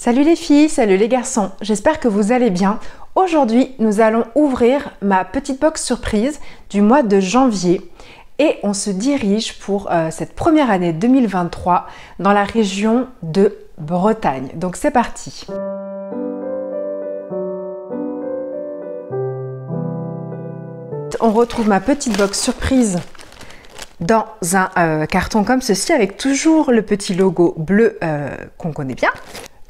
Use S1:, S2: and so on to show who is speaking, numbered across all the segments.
S1: Salut les filles, salut les garçons, j'espère que vous allez bien. Aujourd'hui, nous allons ouvrir ma petite box surprise du mois de janvier et on se dirige pour cette première année 2023 dans la région de Bretagne. Donc c'est parti. On retrouve ma petite box surprise dans un carton comme ceci avec toujours le petit logo bleu qu'on connaît bien.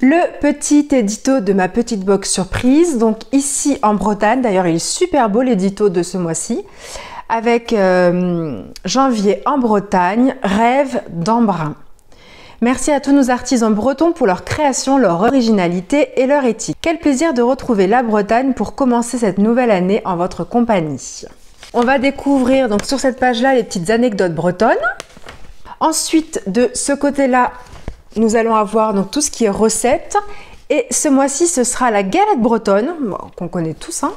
S1: Le petit édito de ma petite box surprise, donc ici en Bretagne, d'ailleurs il est super beau l'édito de ce mois-ci, avec janvier en Bretagne, rêve d'Embrun. Merci à tous nos artisans bretons pour leur création, leur originalité et leur éthique. Quel plaisir de retrouver la Bretagne pour commencer cette nouvelle année en votre compagnie. On va découvrir donc sur cette page-là les petites anecdotes bretonnes. Ensuite, de ce côté-là, nous allons avoir donc tout ce qui est recettes. Et ce mois-ci, ce sera la galette bretonne, bon, qu'on connaît tous, hein,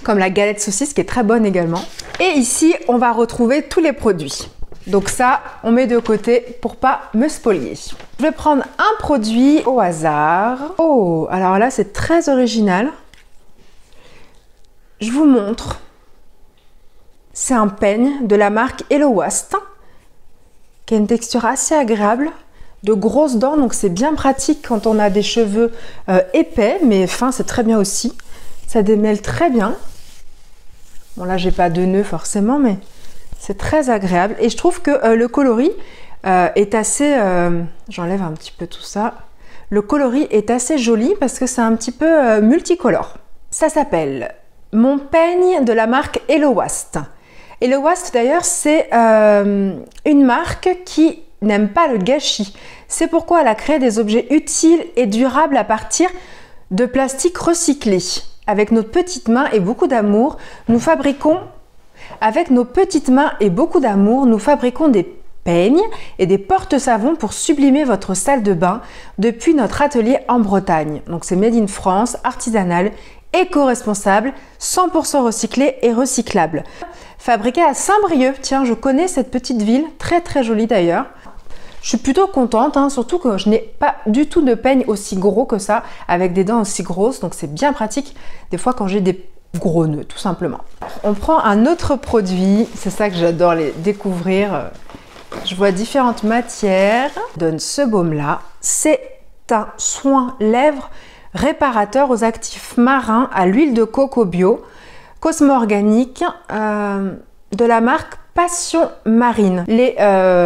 S1: comme la galette saucisse qui est très bonne également. Et ici, on va retrouver tous les produits. Donc ça, on met de côté pour pas me spolier. Je vais prendre un produit au hasard. Oh, alors là, c'est très original. Je vous montre. C'est un peigne de la marque Hello Wast, qui a une texture assez agréable, de grosses dents, donc c'est bien pratique quand on a des cheveux épais, mais fins, c'est très bien aussi. Ça démêle très bien. Bon là, j'ai pas de nœud forcément, mais c'est très agréable. Et je trouve que le coloris est assez... J'enlève un petit peu tout ça. Le coloris est assez joli parce que c'est un petit peu multicolore. Ça s'appelle Mon peigne de la marque Hello Wast. Hello Wast d'ailleurs, c'est une marque qui n'aime pas le gâchis. C'est pourquoi elle a créé des objets utiles et durables à partir de plastique recyclé. Avec nos petites mains et beaucoup d'amour, nous fabriquons des peignes et des porte-savons pour sublimer votre salle de bain depuis notre atelier en Bretagne. Donc c'est made in France, artisanal, éco-responsable, 100% recyclé et recyclable. Fabriqué à Saint-Brieuc, tiens, je connais cette petite ville, très très jolie d'ailleurs. Je suis plutôt contente, hein, surtout que je n'ai pas du tout de peigne aussi gros que ça, avec des dents aussi grosses, donc c'est bien pratique des fois quand j'ai des gros nœuds, tout simplement. On prend un autre produit, c'est ça que j'adore les découvrir. Je vois différentes matières. Je donne ce baume-là, c'est un soin lèvres réparateur aux actifs marins à l'huile de coco bio, cosmo-organique, de la marque Passion Marine. Les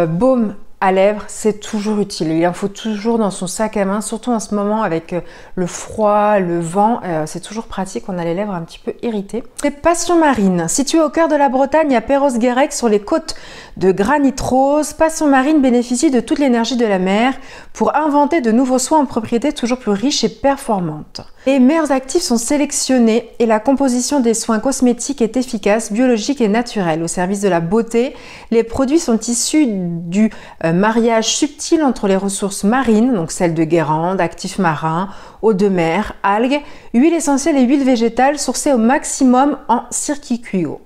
S1: baumes à lèvres, c'est toujours utile. Il en faut toujours dans son sac à main, surtout en ce moment avec le froid, le vent. C'est toujours pratique, on a les lèvres un petit peu irritées. C'est Passion Marine. Situé au cœur de la Bretagne, à Perros-Guirec, sur les côtes de Granit Rose, Passion Marine bénéficie de toute l'énergie de la mer pour inventer de nouveaux soins en propriétés toujours plus riches et performantes. Les meilleurs actifs sont sélectionnés et la composition des soins cosmétiques est efficace, biologique et naturelle. Au service de la beauté, les produits sont issus du mariage subtil entre les ressources marines, donc celles de Guérande, actifs marins, eau de mer, algues, huiles essentielles et huiles végétales sourcées au maximum en circuit court.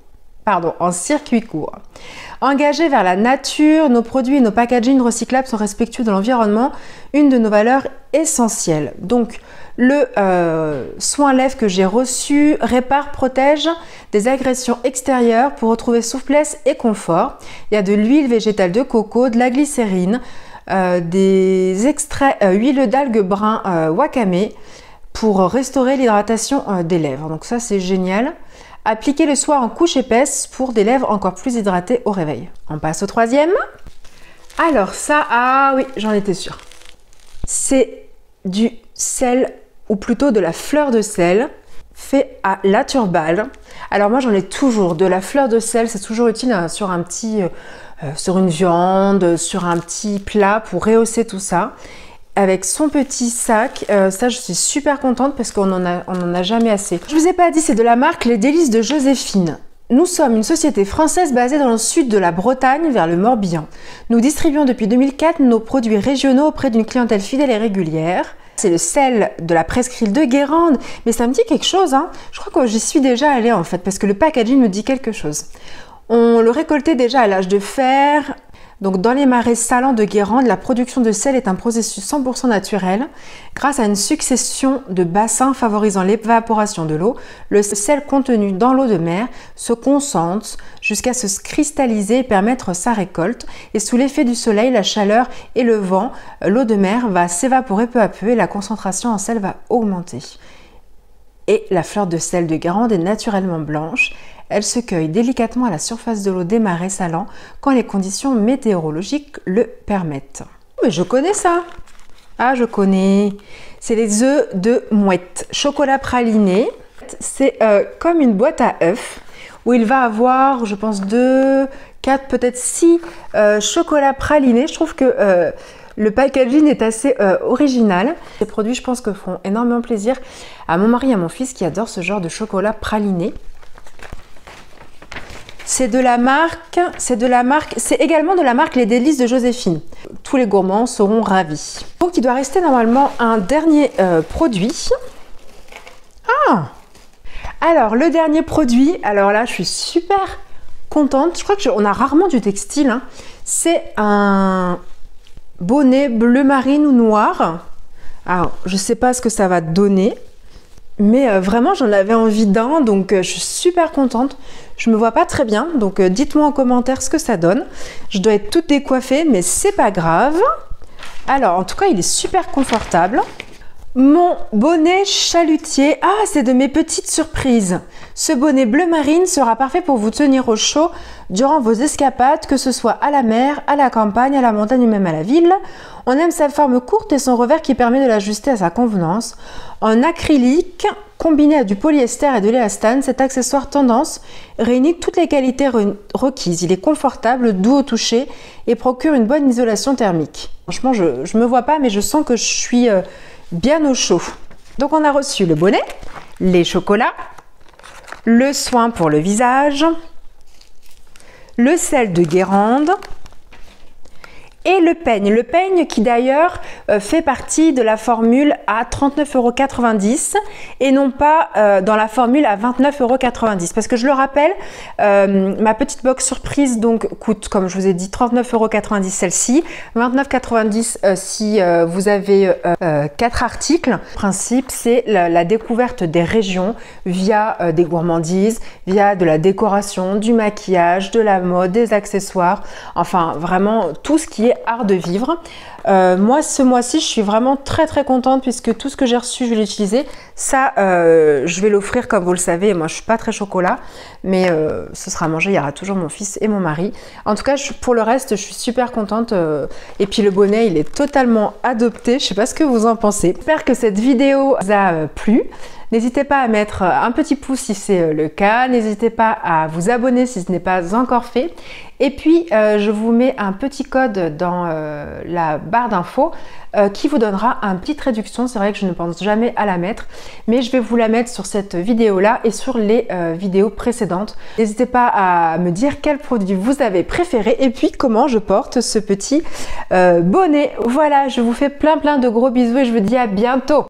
S1: Engagés vers la nature, nos produits et nos packagings recyclables sont respectueux de l'environnement, une de nos valeurs essentielles. Donc, le soin lèvres que j'ai reçu répare, protège des agressions extérieures pour retrouver souplesse et confort. Il y a de l'huile végétale de coco, de la glycérine, des extraits huile d'algues brun wakame pour restaurer l'hydratation des lèvres. Donc ça, c'est génial. Appliquez le soir en couche épaisse pour des lèvres encore plus hydratées au réveil. On passe au troisième. Alors ça, ah oui, j'en étais sûre. C'est du sel, ou plutôt de la fleur de sel, fait à la turbale. Alors moi j'en ai toujours, de la fleur de sel, c'est toujours utile hein, sur un petit, sur une viande, sur un petit plat pour rehausser tout ça. Avec son petit sac, ça je suis super contente parce qu'on en a jamais assez. Je vous ai pas dit, c'est de la marque Les Délices de Joséphine. Nous sommes une société française basée dans le sud de la Bretagne vers le Morbihan. Nous distribuons depuis 2004 nos produits régionaux auprès d'une clientèle fidèle et régulière. C'est le sel de la presqu'île de Guérande, mais ça me dit quelque chose, hein. Je crois que j'y suis déjà allée en fait, parce que le packaging me dit quelque chose. On le récoltait déjà à l'âge de fer, Donc dans les marais salants de Guérande, la production de sel est un processus 100% naturel. Grâce à une succession de bassins favorisant l'évaporation de l'eau, le sel contenu dans l'eau de mer se concentre jusqu'à se cristalliser et permettre sa récolte. Et sous l'effet du soleil, la chaleur et le vent, l'eau de mer va s'évaporer peu à peu et la concentration en sel va augmenter. Et la fleur de sel de Guérande est naturellement blanche. Elle se cueille délicatement à la surface de l'eau des marais salants quand les conditions météorologiques le permettent. Mais je connais ça. Ah, je connais. C'est les œufs de mouette. Chocolat praliné. C'est comme une boîte à œufs où il va avoir, je pense, 2, 4, peut-être 6 chocolats pralinés. Je trouve que le packaging est assez original. Ces produits, je pense que feront énormément plaisir à mon mari et à mon fils qui adorent ce genre de chocolat praliné. C'est également de la marque Les Délices de Joséphine. Tous les gourmands seront ravis. Donc il doit rester normalement un dernier produit. Ah! Alors le dernier produit, alors là je suis super contente. Je crois qu'on a rarement du textile. Hein. C'est un bonnet bleu marine ou noir. Alors je ne sais pas ce que ça va donner. Mais vraiment, j'en avais envie d'un, donc je suis super contente. Je me vois pas très bien, donc dites-moi en commentaire ce que ça donne. Je dois être toute décoiffée, mais c'est pas grave. Alors, en tout cas, il est super confortable. Mon bonnet chalutier, ah, c'est de mes petites surprises. Ce bonnet bleu marine sera parfait pour vous tenir au chaud durant vos escapades, que ce soit à la mer, à la campagne, à la montagne ou même à la ville. On aime sa forme courte et son revers qui permet de l'ajuster à sa convenance. En acrylique, combiné à du polyester et de l'élastane, cet accessoire tendance réunit toutes les qualités requises. Il est confortable, doux au toucher et procure une bonne isolation thermique. Franchement, je me vois pas, mais je sens que je suis bien au chaud. Donc on a reçu le bonnet, les chocolats, le soin pour le visage, le sel de Guérande et le peigne. Le peigne qui d'ailleurs fait partie de la formule à 39,90 € et non pas dans la formule à 29,90 €. Parce que je le rappelle, ma petite box surprise donc coûte, comme je vous ai dit, 39,90 € celle-ci, 29,90 € si vous avez 4 articles. Le principe, c'est la découverte des régions via des gourmandises, via de la décoration, du maquillage, de la mode, des accessoires, enfin vraiment tout ce qui est art de vivre. Moi ce mois-ci je suis vraiment très contente puisque tout ce que j'ai reçu je vais l'utiliser. Ça je vais l'offrir comme vous le savez. Moi je suis pas très chocolat mais ce sera mangé, il y aura toujours mon fils et mon mari. En tout cas pour le reste je suis super contente et puis le bonnet il est totalement adopté. Je sais pas ce que vous en pensez. J'espère que cette vidéo vous a plu. N'hésitez pas à mettre un petit pouce si c'est le cas, n'hésitez pas à vous abonner si ce n'est pas encore fait. Et puis je vous mets un petit code dans la barre d'infos qui vous donnera une petite réduction. C'est vrai que je ne pense jamais à la mettre, mais je vais vous la mettre sur cette vidéo là et sur les vidéos précédentes. N'hésitez pas à me dire quel produit vous avez préféré et puis comment je porte ce petit bonnet. Voilà, je vous fais plein de gros bisous et je vous dis à bientôt.